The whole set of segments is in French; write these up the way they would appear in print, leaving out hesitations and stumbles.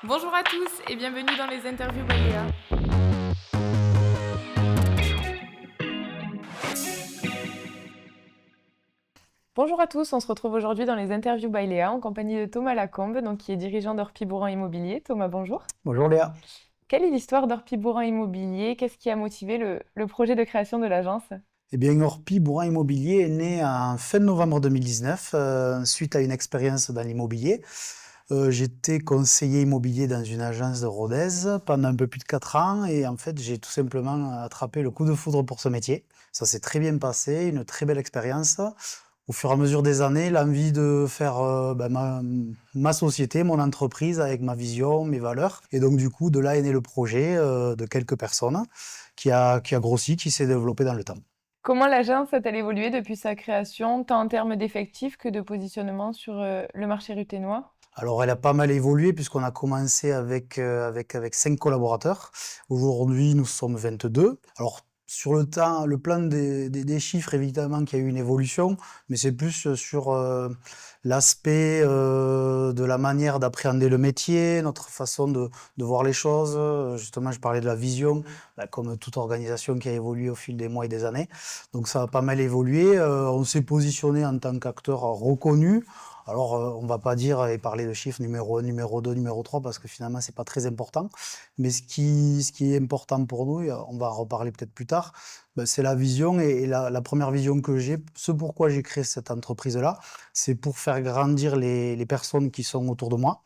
Bonjour à tous et bienvenue dans les interviews by Léa. Bonjour à tous, on se retrouve aujourd'hui dans les interviews by Léa en compagnie de Thomas Lacombe, qui est dirigeant d'Orpi Bourran Immobilier. Thomas, bonjour. Bonjour Léa. Quelle est l'histoire d'Orpi Bourran Immobilier? Qu'est-ce qui a motivé le projet de création de l'agence? Eh bien, Orpi Bourran Immobilier est né en fin novembre 2019 suite à une expérience dans l'immobilier. J'étais conseiller immobilier dans une agence de Rodez pendant un peu plus de 4 ans et en fait, j'ai tout simplement attrapé le coup de foudre pour ce métier. Ça s'est très bien passé, une très belle expérience. Au fur et à mesure des années, l'envie de faire ma société, mon entreprise avec ma vision, mes valeurs. Et donc du coup, de là est né le projet de quelques personnes qui a grossi, qui s'est développé dans le temps. Comment l'agence a-t-elle évolué depuis sa création, tant en termes d'effectifs que de positionnement sur le marché ruthénois? Alors, elle a pas mal évolué puisqu'on a commencé avec 5 collaborateurs. Aujourd'hui, nous sommes 22. Alors, sur le temps, le plan des chiffres, évidemment qu'il y a eu une évolution, mais c'est plus sur l'aspect de la manière d'appréhender le métier, notre façon de voir les choses. Justement, je parlais de la vision, comme toute organisation qui a évolué au fil des mois et des années. Donc, ça a pas mal évolué. On s'est positionné en tant qu'acteur reconnu. Alors, on va pas dire et parler de chiffres numéro 1, numéro 2, numéro 3, parce que finalement, c'est pas très important. Mais ce qui est important pour nous, et on va en reparler peut-être plus tard, c'est la vision. Et la première vision que j'ai, ce pourquoi j'ai créé cette entreprise-là, c'est pour faire grandir les personnes qui sont autour de moi,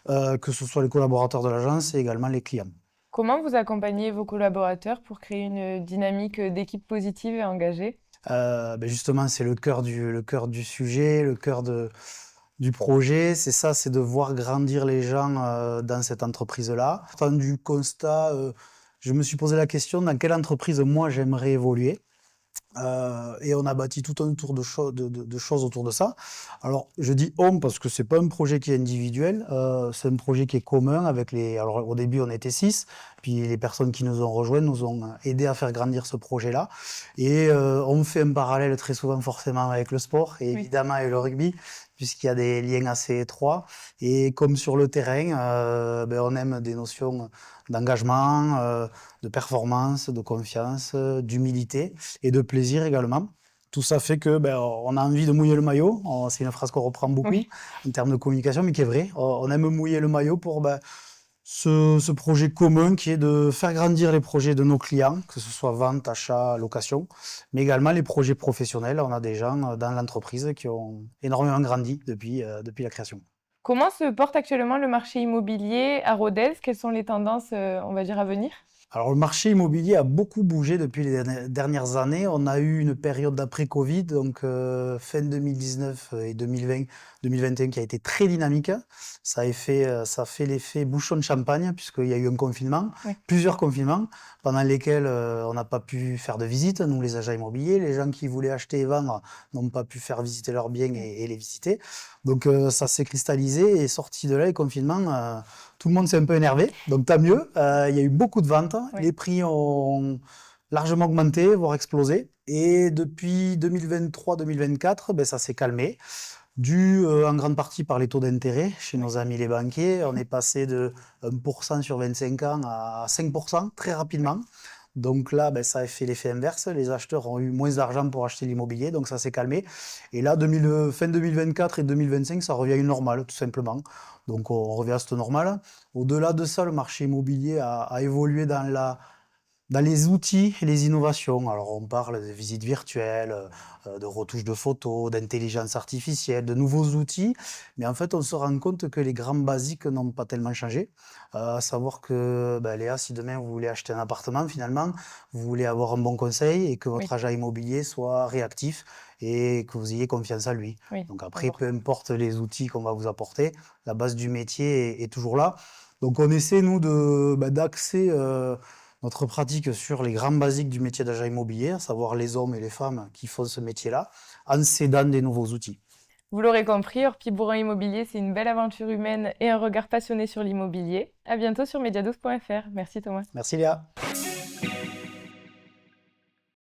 que ce soit les collaborateurs de l'agence et également les clients. Comment vous accompagnez vos collaborateurs pour créer une dynamique d'équipe positive et engagée? Justement, c'est le cœur du sujet, du projet, c'est ça, c'est de voir grandir les gens dans cette entreprise-là. Partant du constat, je me suis posé la question dans quelle entreprise moi j'aimerais évoluer. Et on a bâti tout un tour de choses autour de ça. Alors, je dis on parce que c'est pas un projet qui est individuel, c'est un projet qui est commun avec les. Alors, au début, on était 6, puis les personnes qui nous ont rejoints nous ont aidé à faire grandir ce projet-là. Et on fait un parallèle très souvent forcément avec le sport et Oui. évidemment avec le rugby, puisqu'il y a des liens assez étroits. Et comme sur le terrain, on aime des notions d'engagement, de performance, de confiance, d'humilité et de plaisir également. Tout ça fait que on a envie de mouiller le maillot. C'est une phrase qu'on reprend beaucoup Oui. en termes de communication, mais qui est vraie. On aime mouiller le maillot pour ce projet commun qui est de faire grandir les projets de nos clients, que ce soit vente, achat, location, mais également les projets professionnels. On a des gens dans l'entreprise qui ont énormément grandi depuis la création. Comment se porte actuellement le marché immobilier à Rodez? Quelles sont les tendances, on va dire, à venir? Alors, le marché immobilier a beaucoup bougé depuis les dernières années. On a eu une période d'après-Covid, donc fin 2019 et 2020, 2021, qui a été très dynamique. Ça a fait l'effet bouchon de champagne, puisqu'il y a eu un confinement, Oui. plusieurs confinements, pendant lesquels on n'a pas pu faire de visite, nous les agents immobiliers. Les gens qui voulaient acheter et vendre n'ont pas pu faire visiter leurs biens et les visiter. Donc ça s'est cristallisé et sorti de là, les confinements, tout le monde s'est un peu énervé, donc tant mieux. Il y a eu beaucoup de ventes, Oui. les prix ont largement augmenté, voire explosé. Et depuis 2023-2024, ça s'est calmé, dû en grande partie par les taux d'intérêt chez nos amis les banquiers. On est passé de 1% sur 25 ans à 5% très rapidement. Donc là, ça a fait l'effet inverse. Les acheteurs ont eu moins d'argent pour acheter l'immobilier, donc ça s'est calmé. Et là, fin 2024 et 2025, ça revient à une normale, tout simplement. Donc on revient à cette normale. Au-delà de ça, le marché immobilier a évolué dans les outils et les innovations. Alors on parle de visites virtuelles, de retouches de photos, d'intelligence artificielle, de nouveaux outils, mais en fait on se rend compte que les grands basiques n'ont pas tellement changé. À savoir que Léa, si demain vous voulez acheter un appartement, finalement, vous voulez avoir un bon conseil et que Oui. votre agent immobilier soit réactif et que vous ayez confiance en lui. Oui. Donc après, peu importe les outils qu'on va vous apporter, la base du métier est toujours là. Donc on essaie, nous, d'axer notre pratique sur les grands basiques du métier d'agent immobilier, à savoir les hommes et les femmes qui font ce métier-là, en s'aidant des nouveaux outils. Vous l'aurez compris, Orpi Bourran Immobilier, c'est une belle aventure humaine et un regard passionné sur l'immobilier. À bientôt sur mediadouze.fr. Merci Thomas. Merci Léa.